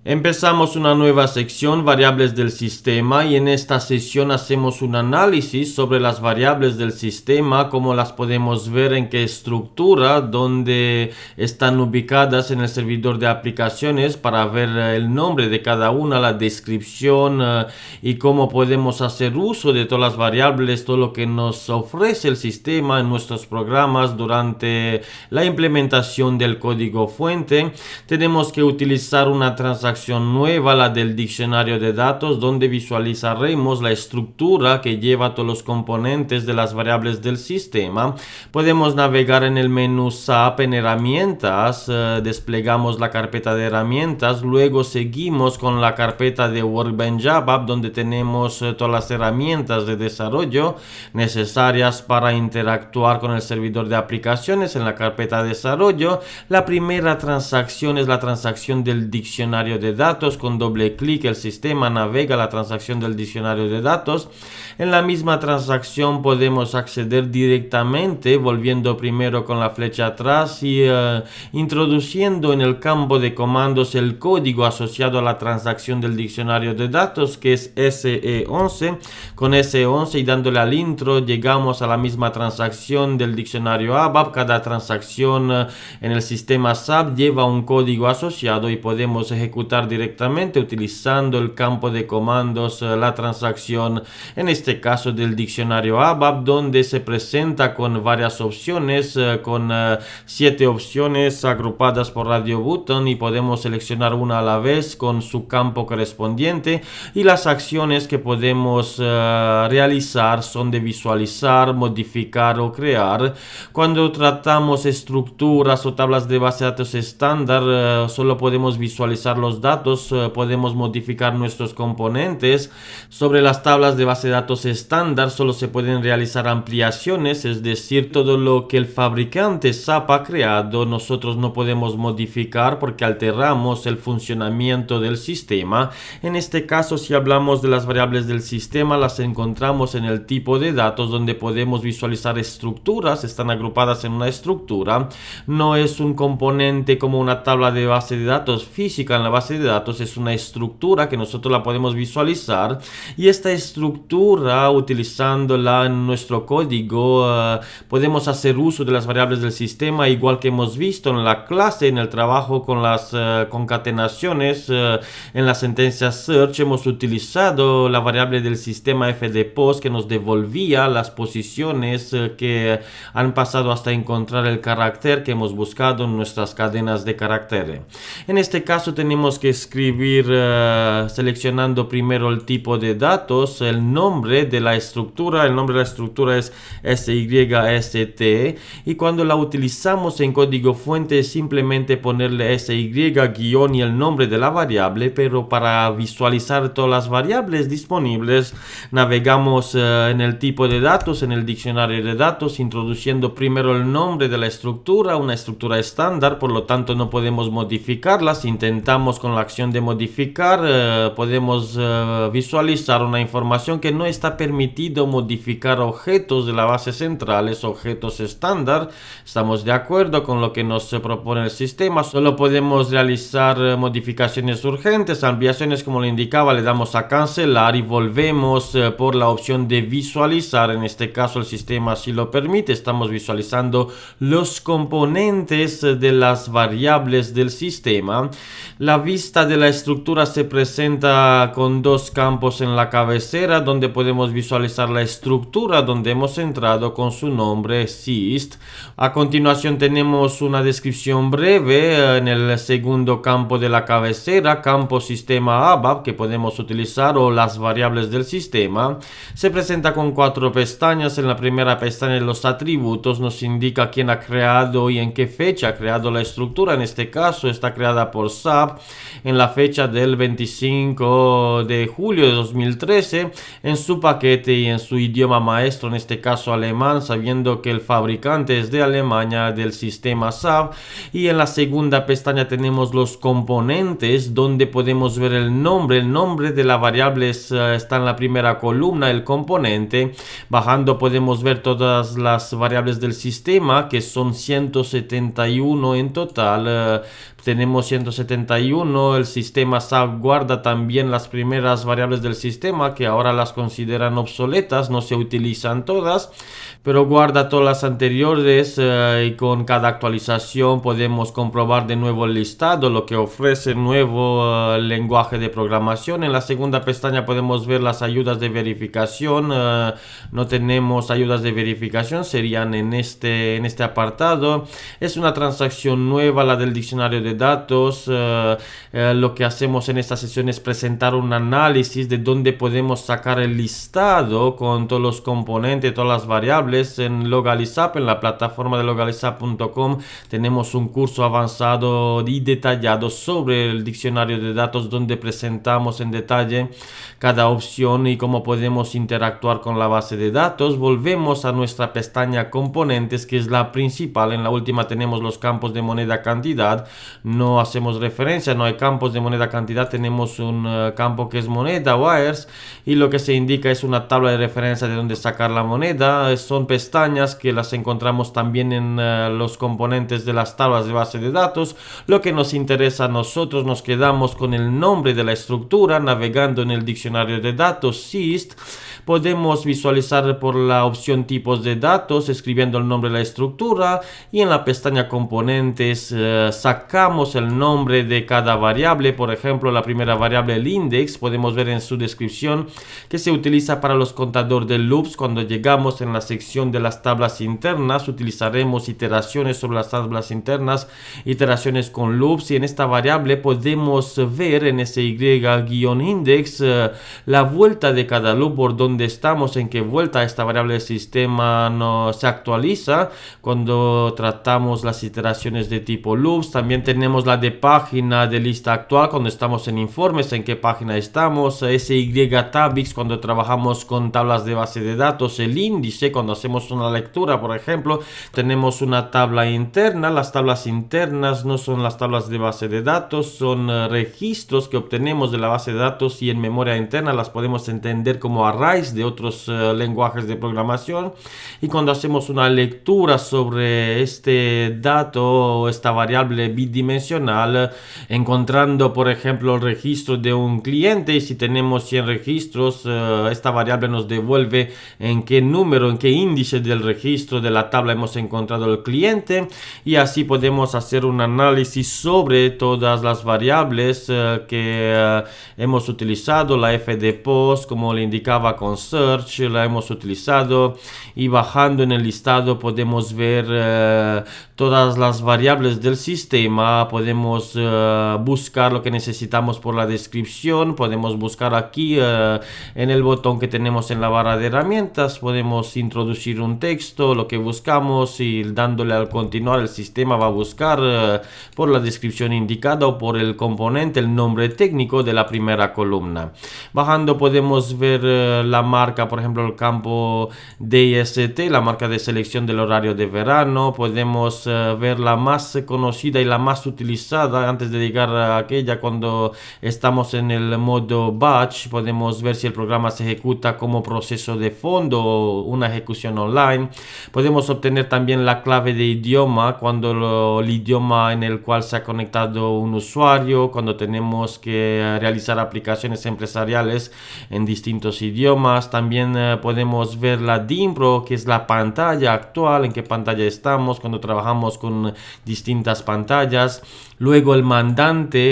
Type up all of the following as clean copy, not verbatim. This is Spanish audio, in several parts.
Empezamos una nueva sección, variables del sistema, y en esta sesión hacemos un análisis sobre las variables del sistema, cómo las podemos ver, en qué estructura, dónde están ubicadas en el servidor de aplicaciones para ver el nombre de cada una, la descripción y cómo podemos hacer uso de todas las variables, todo lo que nos ofrece el sistema en nuestros programas durante la implementación del código fuente. Tenemos que utilizar una transacción nueva, la del diccionario de datos, donde visualizaremos la estructura que lleva todos los componentes de las variables del sistema. Podemos navegar en el menú SAP en herramientas, desplegamos la carpeta de herramientas, luego seguimos con la carpeta de Workbench ABAP, donde tenemos todas las herramientas de desarrollo necesarias para interactuar con el servidor de aplicaciones. En la carpeta de desarrollo, la primera transacción es la transacción del diccionario de datos. Con doble clic el sistema navega la transacción del diccionario de datos. En la misma transacción podemos acceder directamente volviendo primero con la flecha atrás y introduciendo en el campo de comandos el código asociado a la transacción del diccionario de datos, que es SE11. Con SE11 y dándole al intro llegamos a la misma transacción del diccionario ABAP. Cada transacción en el sistema SAP lleva un código asociado y podemos ejecutar directamente utilizando el campo de comandos la transacción, en este caso del diccionario ABAP, donde se presenta con varias opciones, con 7 opciones agrupadas por radio button, y podemos seleccionar una a la vez con su campo correspondiente. Y las acciones que podemos realizar son de visualizar, modificar o crear. Cuando tratamos estructuras o tablas de base de datos estándar, solo podemos visualizar los datos, podemos modificar nuestros componentes. Sobre las tablas de base de datos estándar solo se pueden realizar ampliaciones, es decir, todo lo que el fabricante SAP ha creado nosotros no podemos modificar porque alteramos el funcionamiento del sistema. En este caso, si hablamos de las variables del sistema, las encontramos en el tipo de datos, donde podemos visualizar estructuras, están agrupadas en una estructura. No es un componente como una tabla de base de datos física en la base de datos, es una estructura que nosotros la podemos visualizar, y esta estructura, utilizándola en nuestro código, podemos hacer uso de las variables del sistema, igual que hemos visto en la clase, en el trabajo con las concatenaciones. En la sentencia search hemos utilizado la variable del sistema fdpost que nos devolvía las posiciones que han pasado hasta encontrar el carácter que hemos buscado en nuestras cadenas de caracteres. En este caso tenemos que escribir seleccionando primero el tipo de datos, el nombre de la estructura. El nombre de la estructura es SYST, y cuando la utilizamos en código fuente es simplemente ponerle SY guión y el nombre de la variable. Pero para visualizar todas las variables disponibles navegamos en el tipo de datos, en el diccionario de datos, introduciendo primero el nombre de la estructura, una estructura estándar, por lo tanto no podemos modificarla. Si intentamos con la acción de modificar, podemos visualizar una información que no está permitido modificar objetos de la base central, objetos estándar. Estamos de acuerdo con lo que nos propone el sistema. Solo podemos realizar modificaciones urgentes, ampliaciones, como le indicaba. Le damos a cancelar y volvemos por la opción de visualizar. En este caso el sistema sí lo permite. Estamos visualizando los componentes de las variables del sistema. La vista de la estructura se presenta con dos campos en la cabecera, donde podemos visualizar la estructura donde hemos entrado con su nombre syst. A continuación tenemos una descripción breve en el segundo campo de la cabecera, campo sistema ABAP, que podemos utilizar, o las variables del sistema. Se presenta con 4 pestañas. En la primera pestaña, los atributos, nos indica quién ha creado y en qué fecha ha creado la estructura. En este caso está creada por SAP en la fecha del 25 de julio de 2013 en su paquete y en su idioma maestro, en este caso alemán, sabiendo que el fabricante es de Alemania, del sistema SAP. Y en la segunda pestaña tenemos los componentes, donde podemos ver el nombre de la variable está en la primera columna, el componente. Bajando podemos ver todas las variables del sistema, que son 171 en total. tenemos 171, el sistema SAP guarda también las primeras variables del sistema que ahora las consideran obsoletas, no se utilizan todas, pero guarda todas las anteriores y con cada actualización podemos comprobar de nuevo el listado, lo que ofrece el nuevo lenguaje de programación. En la segunda pestaña podemos ver las ayudas de verificación. No tenemos ayudas de verificación, serían en este apartado. Es una transacción nueva, la del diccionario de datos. Lo que hacemos en esta sesión es presentar un análisis de dónde podemos sacar el listado con todos los componentes, todas las variables. En Logalizap, en la plataforma de logalizap.com, tenemos un curso avanzado y detallado sobre el diccionario de datos donde presentamos en detalle cada opción y cómo podemos interactuar con la base de datos. Volvemos a nuestra pestaña componentes, que es la principal. En la última tenemos los campos de moneda cantidad. No hacemos referencia, no hay campos de moneda cantidad, tenemos un campo que es moneda, wires, y lo que se indica es una tabla de referencia de dónde sacar la moneda. Son pestañas que las encontramos también en los componentes de las tablas de base de datos. Lo que nos interesa a nosotros, nos quedamos con el nombre de la estructura. Navegando en el diccionario de datos SIST, podemos visualizar por la opción tipos de datos, escribiendo el nombre de la estructura, y en la pestaña componentes sacamos el nombre de cada variable. Por ejemplo, la primera variable, el index, podemos ver en su descripción que se utiliza para los contadores de loops. Cuando llegamos en la sección de las tablas internas, utilizaremos iteraciones sobre las tablas internas, iteraciones con loops, y en esta variable podemos ver en sy-index la vuelta de cada loop, por donde estamos, en qué vuelta esta variable del sistema no se actualiza cuando tratamos las iteraciones de tipo loops. También tenemos la de página de lista actual cuando estamos en informes, en qué página estamos. sy-tabix cuando trabajamos con tablas de base de datos. El índice cuando hacemos una lectura, por ejemplo. Tenemos una tabla interna. Las tablas internas no son las tablas de base de datos, son registros que obtenemos de la base de datos, y en memoria interna las podemos entender como arrays de otros lenguajes de programación. Y cuando hacemos una lectura sobre este dato o esta variable bidimensional, encontrando por ejemplo el registro de un cliente, y si tenemos 100 registros, esta variable nos devuelve en qué número, en qué índice del registro de la tabla hemos encontrado el cliente, y así podemos hacer un análisis sobre todas las variables que hemos utilizado. La fdpost, como le indicaba con search, la hemos utilizado, y bajando en el listado podemos ver todas las variables del sistema. Podemos buscar lo que necesitamos por la descripción. Podemos buscar aquí en el botón que tenemos en la barra de herramientas. Podemos introducir un texto, lo que buscamos, y dándole al continuar el sistema va a buscar por la descripción indicada o por el componente el nombre técnico de la primera columna. Bajando podemos ver la marca, por ejemplo el campo DST, la marca de selección del horario de verano. Podemos ver la más conocida y la más utilizada antes de llegar a aquella cuando estamos en el modo batch. Podemos ver si el programa se ejecuta como proceso de fondo o una ejecución online. Podemos obtener también la clave de idioma, cuando el idioma en el cual se ha conectado un usuario, cuando tenemos que realizar aplicaciones empresariales en distintos idiomas. También podemos ver la DIMPRO, que es la pantalla actual, en qué pantalla estamos cuando trabajamos con distintas pantallas. Luego el mandante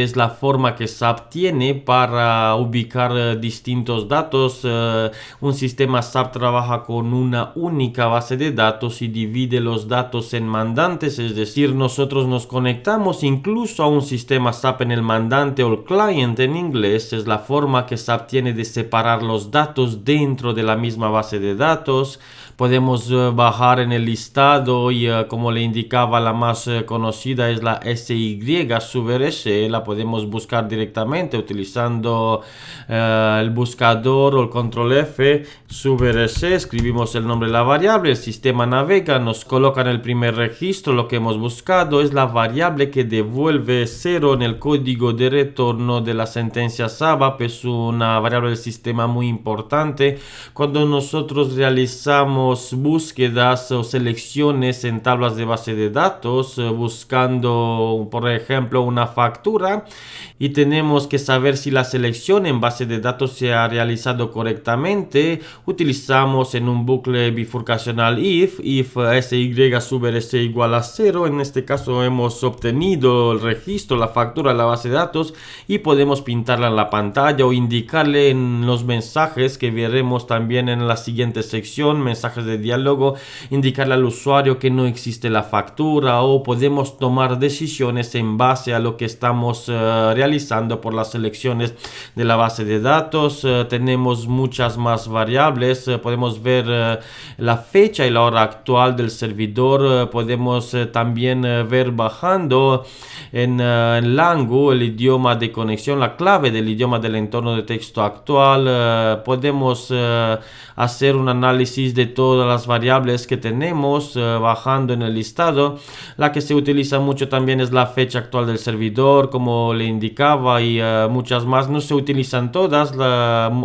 es la forma que SAP tiene para ubicar distintos datos. Un sistema SAP trabaja con una única base de datos y divide los datos en mandantes, es decir, nosotros nos conectamos incluso a un sistema SAP en el mandante, o el client en inglés. Es la forma que SAP tiene de separar los datos dentro de la misma base de datos. Podemos bajar en el listado y como le indicaba, la más conocida es la sy-subrs. La podemos buscar directamente utilizando el buscador o el control F, subrs, escribimos el nombre de la variable, el sistema navega, nos coloca en el primer registro. Lo que hemos buscado es la variable que devuelve 0 en el código de retorno de la sentencia SABAP. Es una variable del sistema muy importante. Cuando nosotros realizamos tenemos búsquedas o selecciones en tablas de base de datos, buscando, por ejemplo, una factura, y tenemos que saber si la selección en base de datos se ha realizado correctamente. Utilizamos en un bucle bifurcacional if sy sub rs igual a 0. En este caso hemos obtenido el registro, la factura de la base de datos, y podemos pintarla en la pantalla o indicarle en los mensajes que veremos también en la siguiente sección, mensajes de diálogo, indicarle al usuario que no existe la factura, o podemos tomar decisiones en base a lo que estamos realizando por las selecciones de la base de datos. Tenemos muchas más variables. Podemos ver la fecha y la hora actual del servidor. Podemos también ver bajando en Langu el idioma de conexión, la clave del idioma del entorno de texto actual. Podemos hacer un análisis de todas las variables que tenemos bajando en el listado. La que se utiliza mucho también es la fecha actual del servidor, como le indicaba, y muchas más. No se utilizan todas,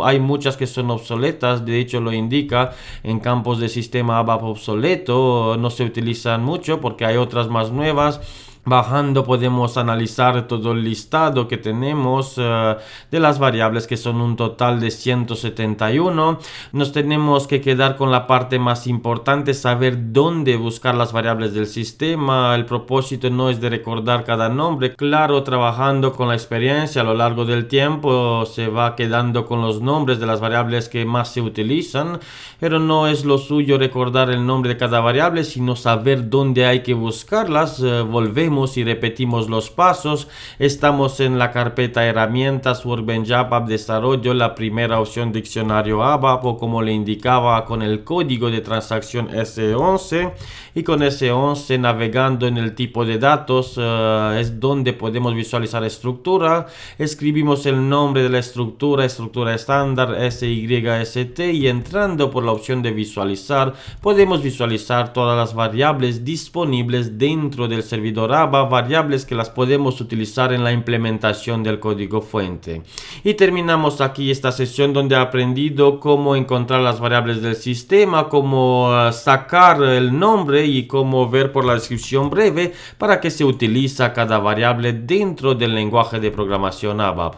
hay muchas que son obsoletas, de hecho lo indica en campos de sistema ABAP obsoleto, no se utilizan mucho porque hay otras más nuevas. Bajando podemos analizar todo el listado que tenemos de las variables, que son un total de 171. Nos tenemos que quedar con la parte más importante, saber dónde buscar las variables del sistema. El propósito no es de recordar cada nombre. Claro, trabajando con la experiencia a lo largo del tiempo se va quedando con los nombres de las variables que más se utilizan, pero no es lo suyo recordar el nombre de cada variable, sino saber dónde hay que buscarlas. Volvemos y repetimos los pasos. Estamos en la carpeta herramientas Workbench ABAP desarrollo, la primera opción diccionario ABAP, o como le indicaba, con el código de transacción S11, y con S11 navegando en el tipo de datos es donde podemos visualizar estructura. Escribimos el nombre de la estructura estándar SYST, y entrando por la opción de visualizar podemos visualizar todas las variables disponibles dentro del servidor ABAP, variables que las podemos utilizar en la implementación del código fuente. Y terminamos aquí esta sesión donde he aprendido cómo encontrar las variables del sistema, cómo sacar el nombre y cómo ver por la descripción breve para qué se utiliza cada variable dentro del lenguaje de programación ABAP.